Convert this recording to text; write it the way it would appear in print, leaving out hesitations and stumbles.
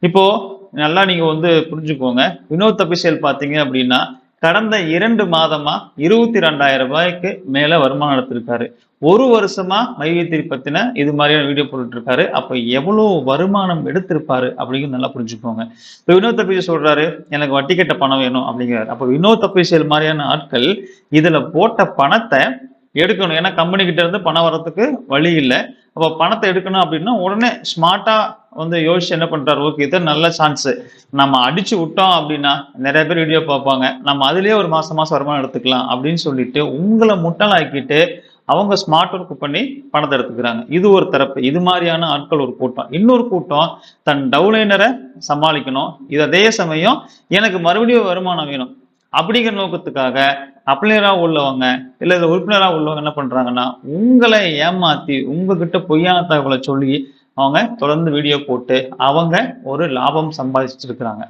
இப்போ நல்லா நீங்க புரிஞ்சுக்கோங்க. வினோத் அபிஷியல் பார்த்தீங்க அப்படின்னா, கடந்த 2 மாதமா ரூ. 22,000 மேல வருமானம் எடுத்திருக்காரு. 1 வருஷமா மைவித்திரி பத்தின இது மாதிரியான வீடியோ போட்டுட்டு இருக்காரு. அப்ப எவ்வளவு வருமானம் எடுத்திருப்பாரு அப்படிங்கிறது நல்லா புரிஞ்சுக்கோங்க. இப்ப வினோத் அபிஷியல் சொல்றாரு, எனக்கு வட்டி கட்ட பணம் வேணும் அப்படிங்கிறாரு. அப்ப வினோத் அபிஷியல் மாதிரியான ஆட்கள் இதுல போட்ட பணத்த எடுக்கணும். ஏன்னா கம்பெனி கிட்ட இருந்து பணம் வர்றதுக்கு வழி இல்ல. அப்ப பணத்த எடுக்கணும் அப்படின்னா, உடனே ஸ்மார்ட்டா யோசிச்சு என்ன பண்றாரு, ஓகே இது நல்ல சான்ஸ். நம்ம அடிச்சு விட்டோம் அப்படின்னா, நெறைய பேர் வீடியோ பார்ப்பாங்க. நம்ம அதிலேயே ஒரு மாசம் மாசம் வருமானம் எடுத்துக்கலாம் அப்படின்னு சொல்லிட்டு, உங்கள முட்டாளாக்கிட்டு, அவங்க ஸ்மார்ட் ஒர்க் பண்ணி பணத்த எடுத்துக்கிறாங்க. இது ஒரு தரப்பு. இது மாரியான ஆட்கள் ஒரு கூட்டம். இன்னொரு கூட்டம் தன் டவுன்லைனர சமாளிக்கணும். அதே சமயம் எனக்கு மறுபடியும் வருமானம் வேணும். அப்படிங்கிற நோக்கத்துக்காக அப்ளையரா உள்ளவங்க, இல்ல இதுல உறுப்பினரா உள்ளவங்க என்ன பண்றாங்கன்னா, உங்கள ஏமாத்தி, உங்ககிட்ட பொய்யான தகவல சொல்லி, அவங்க தொடர்ந்து வீடியோ போட்டு, அவங்க ஒரு லாபம் சம்பாதிச்சுட்டு இருக்கிறாங்க.